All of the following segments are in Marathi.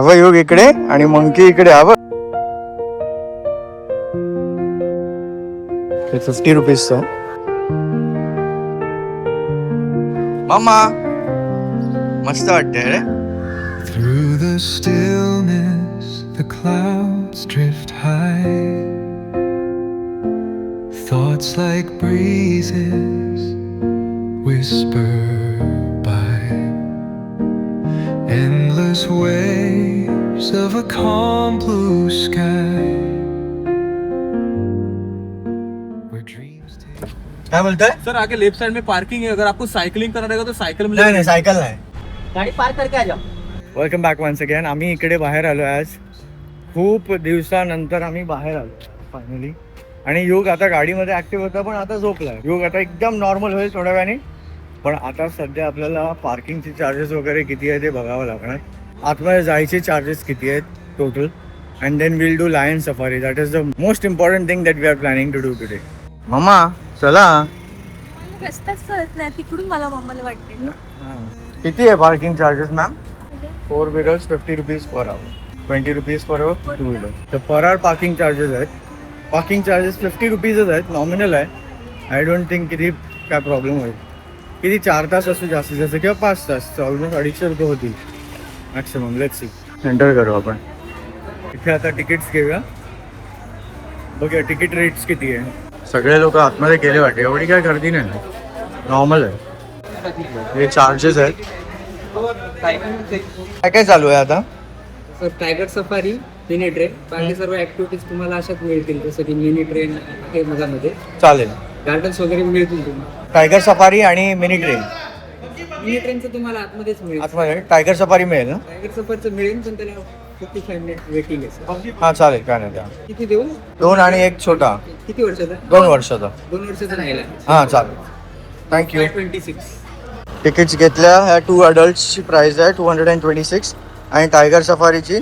हवं योग इकडे आणि मंकी इकडे हवं. 50 रुपीजचं. मामा मस्त वाटतंय रे. Through the stillness, the clouds drift high. Thoughts like breezes whisper by. Endless waves of a calm blue sky. Where dreams take. काय बोलताय? सर आगे लेफ्ट साइड में पार्किंग है, अगर आपको साइकिलिंग करना रहेगा तो साइकिल में नाही सायकल नाही. गाड़ी पार्क करके आ जाओ. Welcome back once again. आम्ही इकडे बाहेर आलो आज. खूप दिवसानंतर आम्ही बाहेर आलो फायनली. आणि योग आता गाडीमध्ये ऍक्टिव्ह होता पण आता झोपलाय. योग आता एकदम नॉर्मल होईल थोड्या वेळाने. पण आता सध्या आपल्याला पार्किंगचे चार्जेस वगैरे किती आहे ते बघावं लागणार. आतमध्ये जायचे चार्जेस किती आहेत total. And then will do lion safari. That is the most important thing that we are planning to do today. मम्मा चला. रस्ताच कळत नाही तिकडून मला मम्माला वाटते. किती आहे parking charges ma'am? 4 wheelers 50 rupees per hour, 20 rupees per hour 2 wheeler. तर पर आवर पार्किंग चार्जेस आहेत. पार्किंग चार्जेस 50 रुपीजच आहेत. नॉमिनल आहे. आय डोंट थिंक किती काय प्रॉब्लेम होईल. किती 4 तास असू जास्तीत जास्त किंवा 5 तास. ऑलमोस्ट 250 रुपये होतील मॅक्सिमम. Let's see. एंटर करू आपण. इथे आता तिकीट्स घेऊया. बघूया तिकीट रेट्स किती आहे. सगळे लोक आतमध्ये गेले वाटते. एवढी काय गर्दी नाही, नॉर्मल आहे. हे चार्जेस आहेत. काय काय चालू आहे आता? Sir tiger safari, mini train, बाकी सर्व ऍक्टिव्हिटीज तुम्हाला अशाच मिळतील. जसं की मिनी ट्रेन आहे मधामध्ये, चालेल. गार्डन्स वगैरे मिळतील तुम्हाला. टायगर सफारी आणि मिनी ट्रेन. मिनी ट्रेनचं तुम्हाला आतमध्येच मिळेल. आतमध्ये टायगर सफारी मिळेल ना? टायगर सफारीचं मिळेल पण त्याला 55 मिनिट वेटिंग आहे सर. हा चालेल. काय नाही. त्या किती देऊ? 2 आणि 1 छोटा. किती वर्षाचा? 2 वर्षाचा. 2 वर्षाचा राहिला. हा चालेल. थँक्यू. 26. तिकीट्स घेतल्या. ह्या 2 अडल्ट्सची प्राइस आहे 226 आणि टायगर सफारीची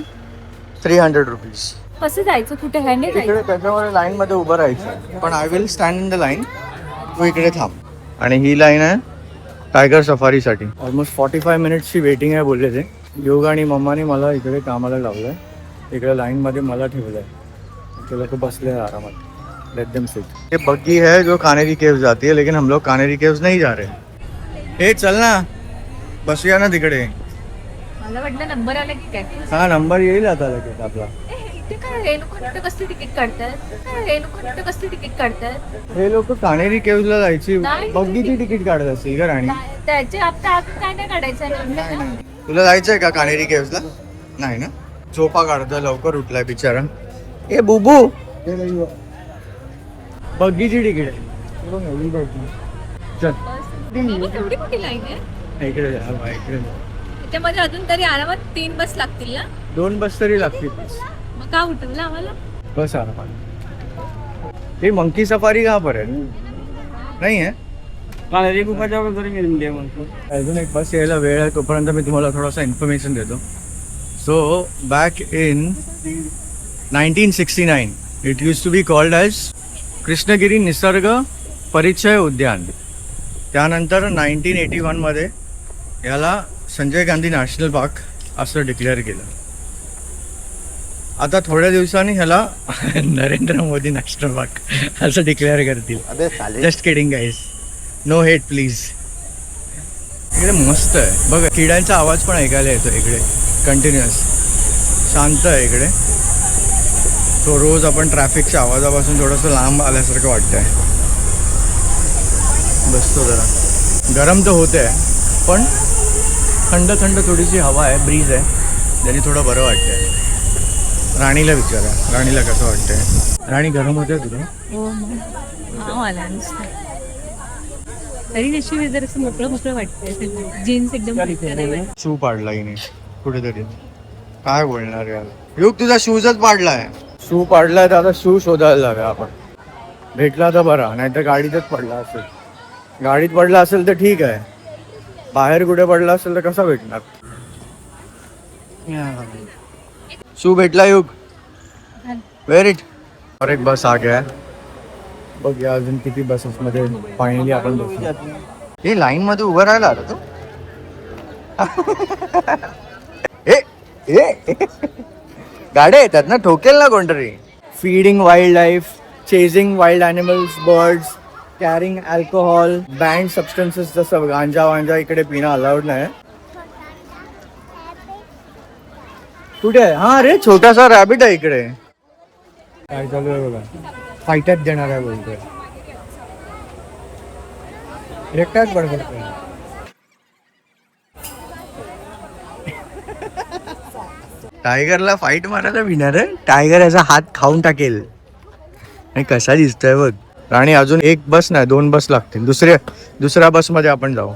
300 रुपीज. कसं जायचं? कुठे ह्याने इकडे जायचं? त्याच्यामुळे लाईन मध्ये उभं राहायचं. पण I will stand in the line. तू इकडे थांब. आणि ही लाईन आहे टायगर सफारीसाठी. ऑलमोस्ट 45 मिनिट्सची वेटिंग आहे बोलले ते. योग आणि मम्माने मला इकडे कामाला लावलंय. इकडे लाईनमध्ये मला ठेवलंय. ते लोक बसले हैं आरामात. Let them sit. ये बग्गी है जो कानेरी केव्स जाती है, लेकिन हम लोग कानेरी केव्स नहीं जा रहे. हे चल ना, बसूया ना तिकडे. मला वाटलं नंबर आला की काय. हा नंबर येईल आता लगेच आपला. इथे काय रेणुका कसली तिकीट काढतात? रेणुका कसली तिकीट काढतात? हे लोक कानेरी केव्सला जायची नाही. बग्गीची तिकीट काढत असतील का राणी? त्याचे आता आपण काय नाही काढायचं. तुला जायचंय का कानेरी केव्सला? नाही ना. झोपा काढतोय. लवकर उठलाय बिचारा. ए बुबू बग्गीची तिकीट आहे. चल एवढी मोठी लाईन आहे. इकडे जा. हा, इकडे जा. त्याच्यामध्ये अजून तरी आरामात 3 बस लागतील ना. 2 बस तरी लागतील. मग का उठवलं आम्हाला? बस आरामात. ये मंकी सफारी कहाँ पर है? नहीं है. कानेरी गुफा जाओगे तरी मिळेल मग. अजून एक बस यायला वेळ आहे. तोपर्यंत मी तुम्हाला थोडासा इन्फॉर्मेशन देतो. So back in 1969 it used to be called as Krishnagiri Nisarg Parichay Udyan. त्यानंतर 1981 मध्ये याला संजय गांधी नॅशनल पार्क असं डिक्लेअर केलं. आता थोड्या दिवसांनी ह्याला नरेंद्र मोदी नॅशनल पार्क असं डिक्लेअर करतील. Just kidding guys. No hate please. इकडे मस्त आहे बघा. किड्यांचा आवाज पण ऐकायला येतो इकडे कंटिन्युअस. शांत आहे इकडे. तो रोज आपण ट्रॅफिकच्या आवाजापासून थोडंसं लांब आल्यासारखं वाटतंय. बसतो जरा. गरम तर होते पण थंड थंड थोडीशी हवा आहे. ब्रीज आहे. ज्याने थोडं बरं वाटतंय. राणीला विचारा. राणीला कसं वाटतंय? राणी गरम होते तुला? हो मला नुसतं तरी नशी जर असं मोकळं मोकळं वाटतंय. जीन्स एकदम शू पाडला हिने कुठेतरी. काय बोलणार यार. युग तुझा शूजच पाडलाय. शू पाडलाय तर आता शू शोधायला जाऊया आपण. भेटला तर बरा, नाही तर गाडीतच पडला असेल. गाडीत पडला असेल तर ठीक आहे. बाहेर कुठे पडला असेल तर कसा भेटणार. शू भेटला युग. Wear it. और एक बस आ गया. बघूया अजून किती बसेस मध्ये फायनली आपण बसू. हे लाईन मध्ये उभं राहायला आलं तो. गाड्या येतात ना, ठोकेल ना कोणतरी. Feeding wild life, chasing wild animals, birds, carrying alcohol, band substances जसं गांजा वांजा इकडे पिणं अलाउड नाही. कुठे आहे? हा रे, छोटासा रॅबिट आहे इकडे. काय चालू आहे बघा, फायट्यात देणार आहे बोलतोय. एकटाच बडबडतोय. टायगरला फाईट मारायला भिणार आहे. टायगर याचा हात खाऊन टाकेल. आणि कसा दिसतोय बघ. आणि अजून एक बस नाही, 2 बस लागतील. दुसऱ्या बस मध्ये आपण जाऊ.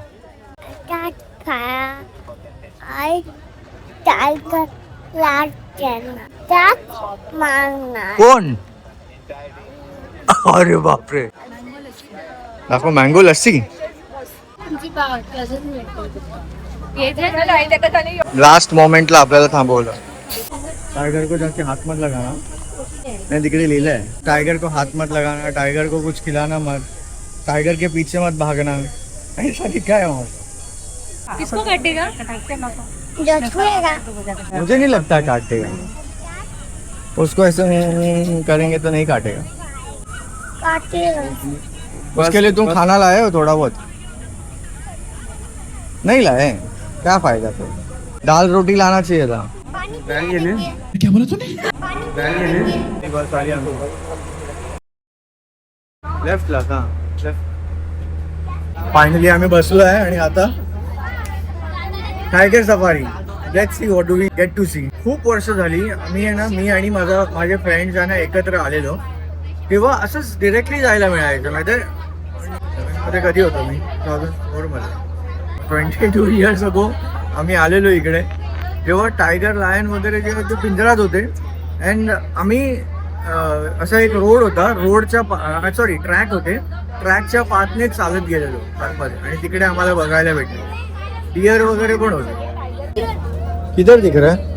कोण? अरे बापरे, दाखव. मँगो लस्सी. लास्ट मोमेंटला आपल्याला थांबवलं. टाइगर को जाके हाथ मत लगाना. नहीं, तिकडे लिहिलं आहे, टाइगर को हाथ मत लगाना, टाइगर को कुछ खिलाना मत, टाइगर के पीछे मत भागना. ऐसा लिखा है वहाँ. किसको काटेगा? मुझे नहीं लगता काटेगा. उसको ऐसे करेंगे तो नहीं काटेगा. उसके लिए तुम खाना लाए हो थोड़ा बहुत? नहीं लाए, क्या फायदा फिर. दाल रोटी लाना चाहिए था. क्या बोला तूने? लेफ्ट ला का? फायनली आम्ही बसलो आहे आणि आता tiger safari. Let's see what do we get to see. खूप वर्ष झाली आम्ही आहे ना, मी आणि माझे फ्रेंड्स आहे ना एकत्र आलेलो. तेव्हा असंच डिरेक्टली जायला मिळायचं. माहिती कधी होतो मी 2004 मध्ये. 22 इयर्स अगो आम्ही आलेलो इकडे. जेव्हा टायगर, लायन वगैरे जेव्हा ते पिंजरात होते. अँड आम्ही असा एक रोड होता, रोडच्या ट्रॅक होते, ट्रॅकच्या पाथने चालत गेलेलो आतमध्ये. आणि तिकडे आम्हाला बघायला भेटले डिअर वगैरे पण होते. किधर दिख रहा है?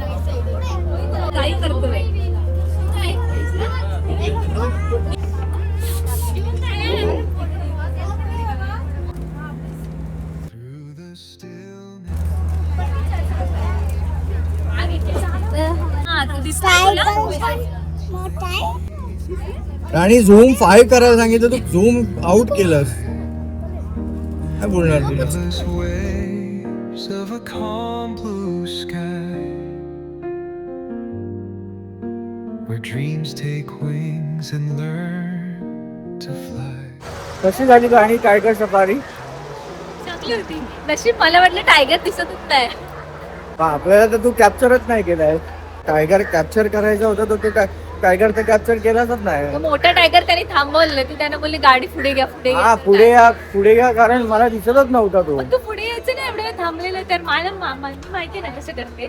आणि झूम 5 करायला सांगितलं, तू झूम आउट केलंस. काय बोलणार तुला? Endless waves of a calm blue sky, where dreams take wings and learn to fly. कशी झाली गाणी टायगर सफारी? चांगली होती. नशीब मला वाटलं टायगर दिसतच नाही. आपल्याला तर तू कॅप्चरच नाही केलाय. टायगर कॅप्चर करायचा होता तो टायगर तर कॅप्चर केलाच नाही. तो मोठा टायगर त्याने थांबवलं. ती त्याने बोलली गाडी पुढे घ्या, पुढे हा, पुढे या कारण मला दिसतच नव्हता तो. तू पुढे यायचं नाही, एवढ्या थांबलेलं. तर मला माहिती ना कसं करते.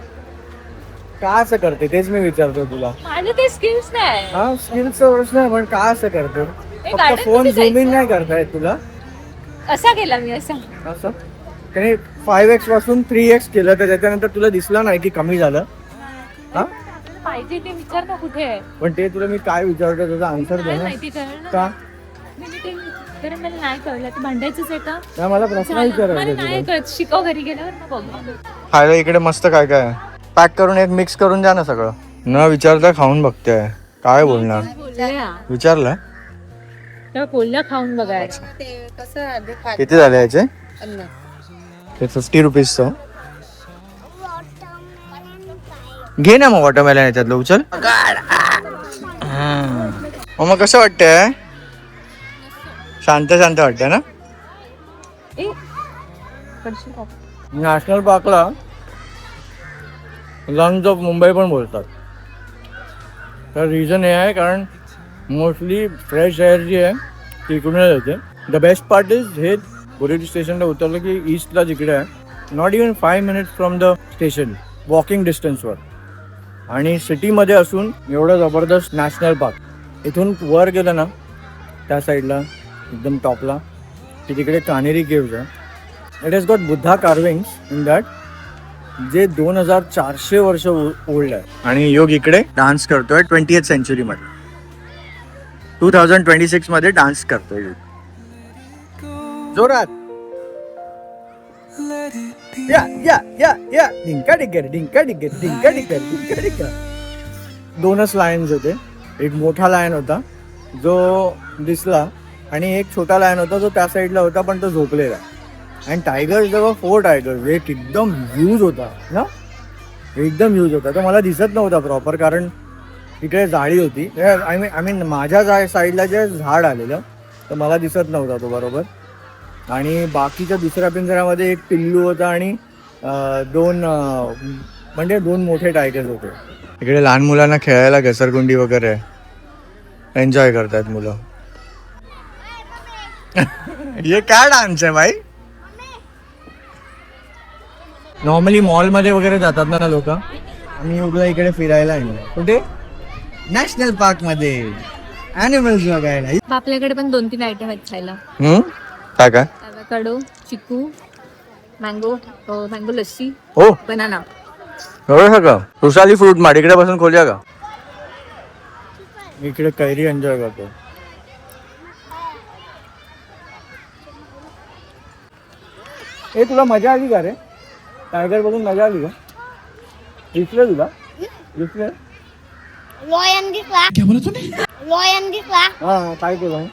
का असं करते तेच मी विचारतो तुला. माझं ते स्किल्स नाही. हा, स्किल्सचा प्रश्न आहे, पण का असं करतो? फक्त garden फोन मध्ये झूम इन जायचं. नाही करता येत तुला? असा केला मी असा. असं त्याने 5x पासून 3x केलं, तर त्याच्यानंतर तुला दिसलं नाही की कमी झालं. हा, पाहिजे ते विचार ना कुठे आहे. पण ते तुला मी काय विचारतो त्याचा आन्सर दे काय ना. माहिती कळलं का? कारण मला नाही कळलं. ते भांडायचंच आहे का? नाही, मला प्रश्न मला विचारायचा नाही तुला. कळत. शिकव घरी गेल्यावर ना बघ. खायला इकडे मस्त काय काय पॅक करून एक मिक्स करून द्या ना सगळं. न विचारता खाऊन बघते, काय बोलणार? विचारलं कोल्हा खाऊन बघायचं. किती झाले याचे? ते 50 रुपीजचं. घे ना मग वॉटरमेलन याच्यातलं, उचल. मग कसं वाटतंय? शांत शांत वाटतंय ना? नॅशनल पार्कला लंग्स ऑफ मुंबई पण बोलतात. तर रिझन हे आहे कारण मोस्टली फ्रेश एअर जी आहे ती इकडूनच येते. द बेस्ट पार्ट इज हे बोरीवली स्टेशनला उतरलं की ईस्टला जिकडे आहे, not even 5 minutes from the station, walking डिस्टन्सवर. आणि सिटीमध्ये असून एवढं जबरदस्त नॅशनल पार्क. इथून वर गेलं ना त्या साईडला एकदम टॉपला की तिकडे कानेरी केव्ज आहे. It has got Buddha carvings in that, जे 2400 वर्ष ओल्ड आहे. आणि योग इकडे डान्स करतोय 20th सेंचुरीमध्ये. 2026 मध्ये डान्स करतोय जोरात. Let it या डिंका डिगर डिंका डिगर डिंका डिगर डिंका डिगर. दोनच लायन्स होते. एक मोठा लायन होता जो दिसला आणि एक छोटा लायन होता जो त्या साईडला होता पण तो झोपलेला. आणि टायगर जवळ 4 टायगर. एक एकदम ह्यूज होता ना, एकदम ह्यूज होता. तो मला दिसत नव्हता प्रॉपर कारण तिकडे जाळी होती. आय मीन माझ्या साईडला जे झाड आलेलं तर मला दिसत नव्हता तो बरोबर. आणि बाकीच्या दुसऱ्या पिंजऱ्यामध्ये एक पिल्लू होता आणि दोन मोठे टायगर्स होते. इकडे लहान मुलांना खेळायला घसरगुंडी वगैरे एन्जॉय करतात मुलं. हे काय डान्स आहे भाई. नॉर्मली मॉलमध्ये वगैरे जातात ना लोक. आम्ही उगला इकडे फिरायला आहे. कुठे? नॅशनल पार्क मध्ये ॲनिमल्स बघायला. आपल्याकडे पण 2-3 आयटम आहेत खायला. काय काय? कडो, चिकू, मँगो लस्सी, हो बनाना. एवढं सगळं. रुसाली फ्रूट मार्ट इकडे बसून खोलूया का? इकडे कैरी एन्जॉय करतो. ए तुला मजा आली का रे? टायगर बघून मजा आली का? दिसलं तुला? दिसलं? लॉयन दिसला. क्या बोला तूने? लॉयन दिसला. हा काय केलं?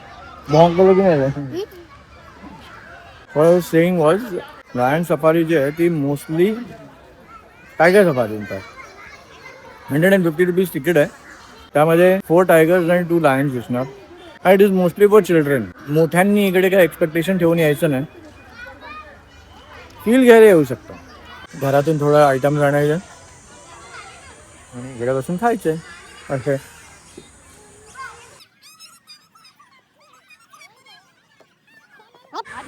बॉम्ब केलं की नाही? What I was saying was, lion safari जी आहे ती mostly tiger safari in fact 150 rupees ticket आहे. त्यामध्ये 4 टायगर्स आणि 2 लायन्स दिसणार. It is mostly for children. मोठ्यांनी इकडे काय एक्सपेक्टेशन ठेवून यायचं नाही. फील घ्यायला येऊ शकतं. घरातून थोडं आयटम्स आणायचे आणि इकडे बसून खायचे असे.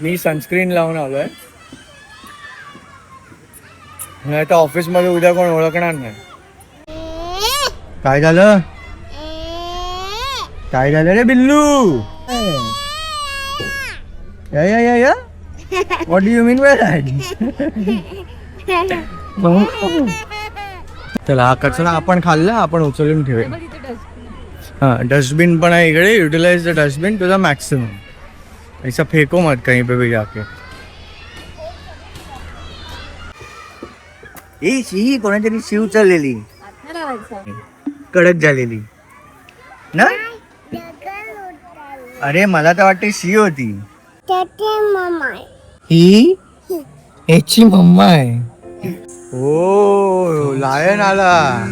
मी सनस्क्रीन लावून आलोय. नाही तर ऑफिसमध्ये उद्या कोण ओळखणार नाही. काय झालं? काय झालं रे बिल्लू? या what do you mean by that? चला हा कचरा आपण खाल्ला, आपण उचलून ठेवूया. हा डस्टबिन पण आहे इकडे. Utilize the dustbin to the maximum. ऐसा फेको मत कहीं पे भी जाके. ही कोणातरी शिव चाललेली कडक झालेली ना. अरे मला तर वाटते शी होती. ही याची मम्मा आहे. हो लायन आला.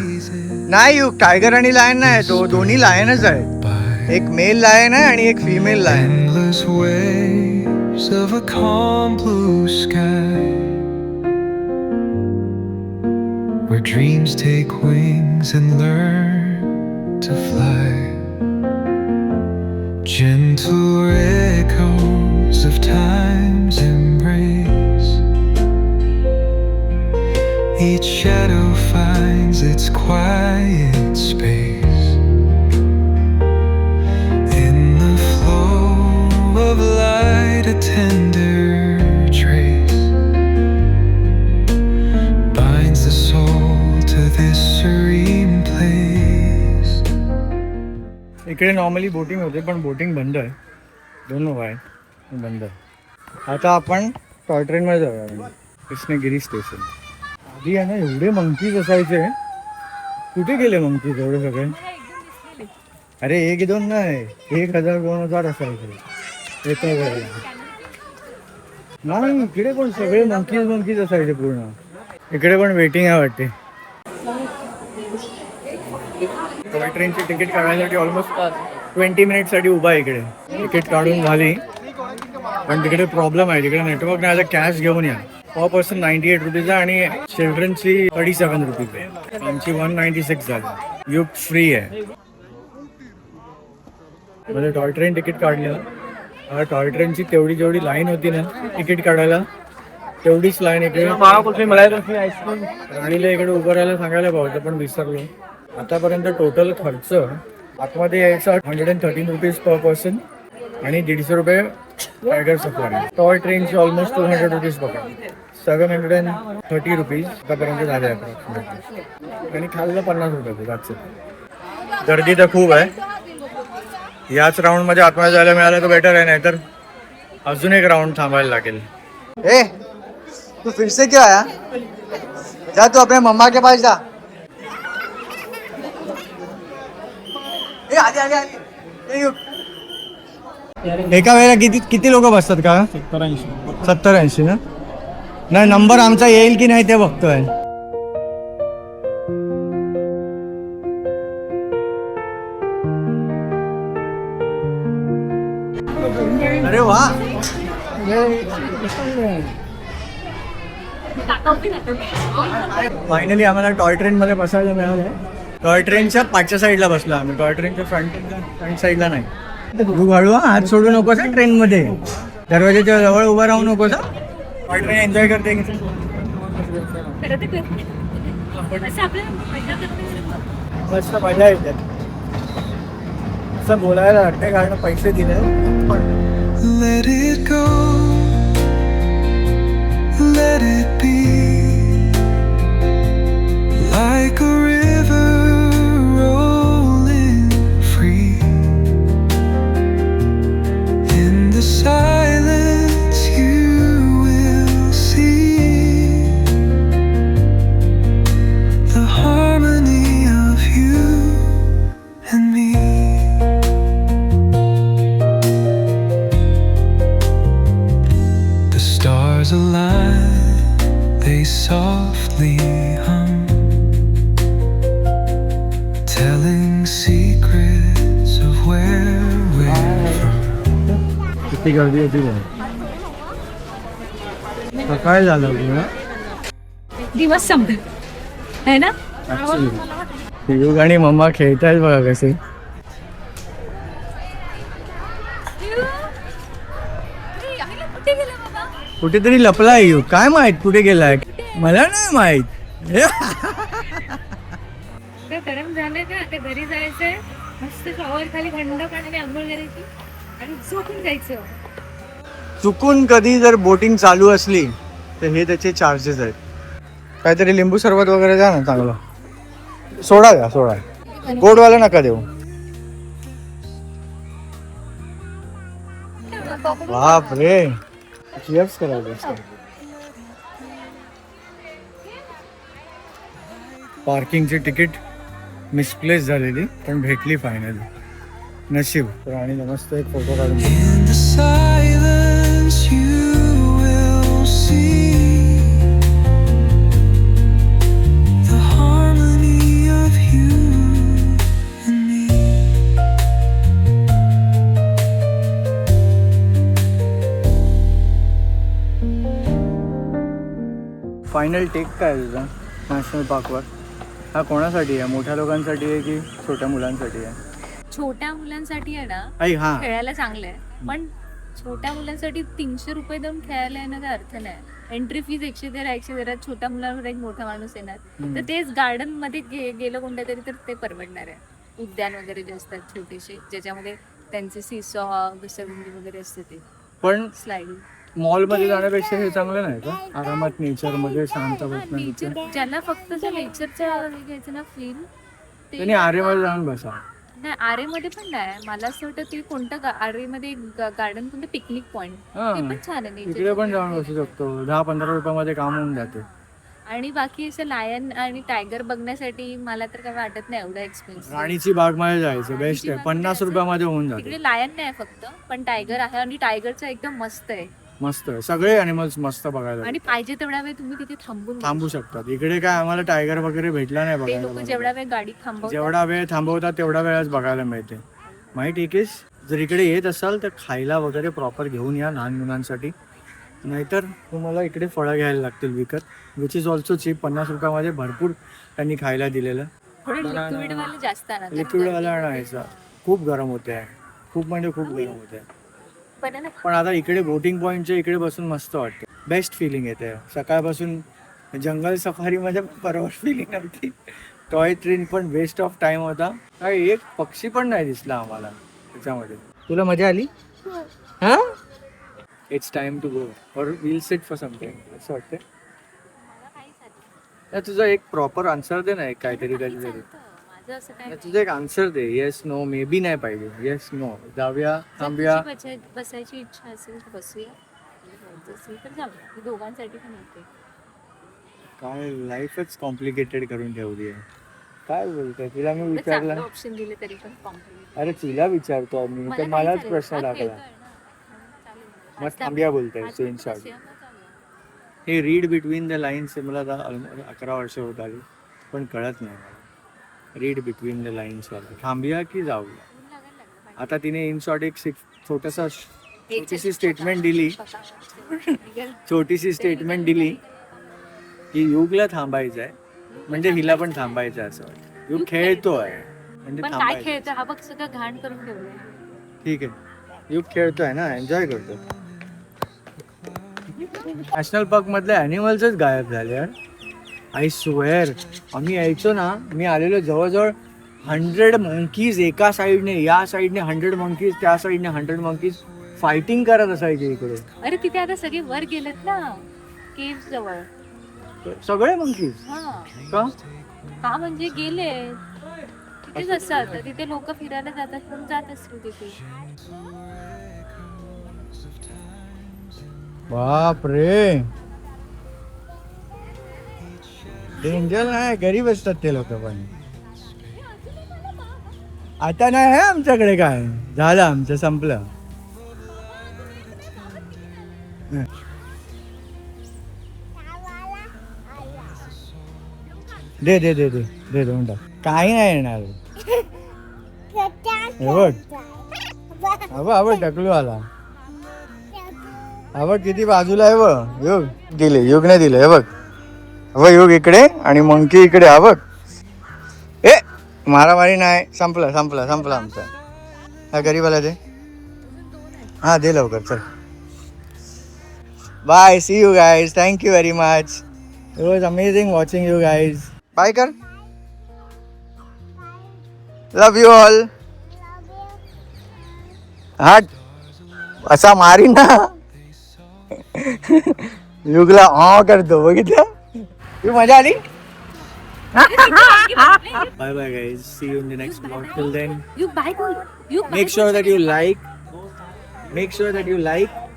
नाही टायगर आणि लायन नाही, तो दोन्ही लायनच आहेत. एक मेल लायन आहे आणि एक female lion. Endless waves of a calm blue sky, where dreams take wings and learn to fly. Gentle echoes of time's embrace. Each shadow finds its quiet space. In the flow of light, a tender trace binds the soul to this serene place. इकडे नॉर्मली बोटिंग होते पण बोटिंग बंद आहे. दोन वाय बंद आहे. आता आपण टॉय ट्रेनमध्ये जाऊया. कृष्णगिरी स्टेशन. आधी आहे ना एवढे मंकीज असायचे. कुठे गेले मंकीज एवढे सगळे? अरे 1-2 नाही, 1000-2000 असायचे एका वेळेला. नाही इकडे पण सगळे मंकीज असायचे पूर्ण. इकडे पण वेटिंग आहे वाटते. टॉय ट्रेनची तिकीट काढण्यासाठी ऑलमोस्ट 20 मिनिटसाठी उभा आहे इकडे. तिकीट काढून झाली पण तिकडे प्रॉब्लेम आहे. तिकडे नेटवर्क नाही. आता कॅश घेऊन या. पर पर्सन 98 रुपीज आहे आणि चिल्ड्रनची 37 रुपीज आहे. आमची 196 झाली. युग फ्री आहे. म्हणजे टॉय ट्रेन तिकीट काढलं. टॉय ट्रेनची जेवढी लाईन होती ना तिकीट काढायला तेवढीच लाईन इकडे. राणीला इकडे उभं राहायला सांगायला पाहिजे पण विसरलो. आतापर्यंत टोटल खर्च आतमध्ये यायचा 113 रुपीज पर पर्सन आणि 150 रुपये टायगर सफारी. टॉय ट्रेनची ऑलमोस्ट 200 रुपीज पकडा. 730 रुपीज आतापर्यंत झाले अप्रॉक्सिमेटली. आणि खाल्लं 50 रुपये. गर्दी तर खूप आहे. याच राऊंडमध्ये आतमध्ये जायला मिळालं तर बेटर आहे, नाहीतर अजून एक राऊंड थांबायला लागेल. तू फिर से क्यों आया? जा तू अपने मम्मा के पास जा. ए आली आली आली. ए, येऊ. एका वेळेला किती लोक बसतात का? 70-80 ना. नाही नंबर आमचा येईल की नाही ते बघतोय. अरे वा. फायनली आम्हाला टॉय ट्रेन मध्ये बसायला मिळालंय. टॉय ट्रेनच्या पाठच्या साईडला बसलो आम्ही. टॉय ट्रेनच्या फ्रंट साईडला नाही. तू हळू हात सोडू नकोस ट्रेन मध्ये. दरवाजाच्या जवळ उभा राहू नकोस. टॉय ट्रेन एन्जॉय करते की मस्त मजा येते. असं बोलायला वाटतंय कारण पैसे दिले. Let it go, let it be, like a river rolling free. In the silence you will see the harmony of you and me. The stars align, they softly hum, telling secrets of where we're from. किती गर्दी होती बघ. सकाळी झालं तुला. दिवस संपले है ना. पियुग आणि मम्मा खेळतायत बघा कसे. कुठेतरी लपलाय येऊ. काय माहित कुठे गेलाय. मला नाही माहित. गरम झाले का आता घरी जायचंय. मस्त शॉवर खाली थंड पाण्याने आंघोळ करायची आणि झोपून जायचं. चुकून कधी जर बोटिंग चालू असली तर हे त्याचे चार्जेस आहेत. काहीतरी लिंबू सरबत वगैरे द्या ना चांगलं. सोडा द्या सोडा. गोडवाला नका देऊ. बाप रे. चिअर्स करायचं. पार्किंगची तिकीट मिसप्लेस झालेली पण भेटली फायनली. नशीब. तर आणि मस्त एक फोटो काढून. In the silence you will see the harmony of you and me. Final take काय आहे तुझा नॅशनल पार्कवर? हा कोणासाठी आहे? मोठ्या लोकांसाठी आहे की छोट्या मुलांसाठी आहे? छोट्या मुलांसाठी आहे ना आई हा. खेळायला चांगलं आहे पण छोट्या मुलांसाठी 300 रुपये देऊन खेळायला येणं काय अर्थ नाही. एंट्री फीज 113 छोट्या मुलांवर एक मोठा माणूस येणार तर तेच गार्डन मध्ये गेलं कोणत्या तरी तर ते परवडणार आहे. उद्यान वगैरे जे असतात छोटेसे ज्याच्यामध्ये त्यांचे सीसॉ घसरगुंडी वगैरे असते ते पण स्लाइड. मॉलमध्ये जाण्यापेक्षा हे चांगलं नाही का? आरामात नेचरमध्ये शांत बसणं. नेचर ज्यांना फक्त नेचरच्या घ्यायचं ना फील त्यांनी आरेमध्ये जाऊन बसा. नाही आरे मध्ये पण नाही. मला असं वाटतं ते कोणतं आरे मध्ये गार्डन कोणतं पिकनिक पॉइंट ते पण छान आहे इकडे पण जाऊन बसू शकतो. 10-15 रुपयामध्ये काम होऊन जाते. आणि बाकी असं लायन आणि टायगर बघण्यासाठी मला तर काय वाटत नाही एवढा एक्सपेन्सिव्ह. राणीची बागमध्ये जायचं बेस्ट आहे. 50 रुपयामध्ये होऊन जाते. तिकडे लायन नाही फक्त पण टायगर आहे आणि टायगरचं एकदम मस्त आहे. मस्त आहे. सगळे अॅनिमल्स मस्त बघायला. आणि पाहिजे तेवढा वेळ तुम्ही तिथे थांबून थांबू शकतात. इकडे काय आम्हाला टायगर वगैरे भेटला नाही ते लोक बघायला. जेवढा वेळ गाडी थांबवतात जेवढा वेळ थांबवतात तेवढा वेळच बघायला मिळते. माहिती आहे की जर इकडे येत असाल तर खायला वगैरे प्रॉपर घेऊन या लहान मुलांसाठी. नाहीतर तुम्हाला इकडे फळं घ्यायला लागतील विकत. Which is also chip. 50 रुपयामध्ये भरपूर त्यांनी खायला दिलेलं. थोडं लिक्विड वाले जास्त आणा. लिक्विडवाला आणायचा. खूप गरम होते आहे. खूप म्हणजे खूप गरम होते. पण आता इकडे बोटिंग पॉईंटच्या इकडे बसून मस्त वाटते. बेस्ट फिलिंग येते. सकाळपासून जंगल सफारीमध्ये परवा फिलिंग नव्हती. टॉय ट्रेन पण वेस्ट ऑफ टाइम होता. काय एक पक्षी पण नाही दिसला आम्हाला त्याच्यामध्ये. तुला मजा आली? हा. इट्स टाइम टू गो और विल सिट फॉर समथिंग असं वाटतं. तुझा एक प्रॉपर आन्सर दे ना. एक काहीतरी काहीतरी माझं असं काय तुझं एक आन्सर दे. येस नो मे बी नाही पाहिजे. Yes no. जाऊया थांबूया. बसायची इच्छा असेल तर बसूया. जायचं असेल तर जाऊया, मी दोघांसाठी पण होते. काय लाईफच कॉम्प्लिकेटेड करून ठेवली आहे. काय बोलतोय, तिला मी तर विचारलं. चांगलं ऑप्शन दिले तरी पण कॉम्प्लिकेटेड. अरे तिला विचारतो मी, तर मलाच प्रश्न टाकला. मग थांबिया बोलतोय सेन शॉर्ट. हे रीड बिटवीन द लाईन्स मला 11 वर्ष होत आली पण कळत नाही मला. रीड बिटवीन द लाईन्स वाला थांबिया की जाऊया. आता तिने इन शॉर्ट एक छोटीशी स्टेटमेंट दिली, छोटीशी स्टेटमेंट दिली की युगला थांबायचं आहे म्हणजे हिला पण थांबायचं आहे असं वाटतं. युग खेळतोय म्हणजे पण काय थांबायचं. खेळतो हा बघ, सगळं घाण करून ठेवलंय. ठीक आहे, युग खेळतोय ना, एन्जॉय करतो. नॅशनल पार्क मधले ॲनिमल्सच गायब झाले यार. आय स्वेअर, आम्ही यायचो ना, मी आलेलो जवळजवळ 100 मंकीज एका साईडने, या साईडने 100 मंकीज, त्या साईडने 100 मंकीज फायटिंग करत असायचे इकडे. अरे तिथे आता सगळे वर गेलेत ना केव्ह जवळ. सगळे मंकीज हा का? का म्हणजे गेले तिथेच असतात, तिथे लोक फिरायला जातात पण जात असतील तिथे. बाप रे, डेंजर नाही, गरीब असतात ते लोक पण. आता नाही आहे आमच्याकडे, काय झालं आमचं संपलं. दे दे दे दे दे दोन टाक. काही नाही येणार. हे बघ, आवड टकलू आला. आवड किती बाजूला आहे बघ. योग दिले, योग नाही दिले. हे बघ, अबघ योग इकडे आणि मंकी इकडे. हा बघ, ए मारामारी नाही, संपलं संपलं संपलं आमचं. हा गरीबाला दे. हा दे लवकर, चल. Bye, see you guys, thank you very much. It was amazing watching you guys. Bye कर. Love you all. हा असा मारी ना. युगला हा करतो, बघितलं. तू मजा आली. Bye bye guys, see you in the next vlog. Till then, You buy gold. You buy make sure that you like,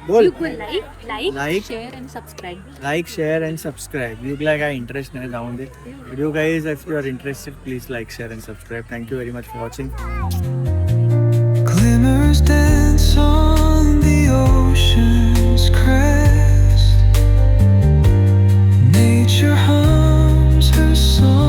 बोल, You go like, Like. share and subscribe. like, share and subscribe. You like our interest नाही जाऊन दे. But you guys, if you are interested, please like, share and subscribe. Thank you very much for watching. Glimmers dance on the ocean's crest. Nature hums her song.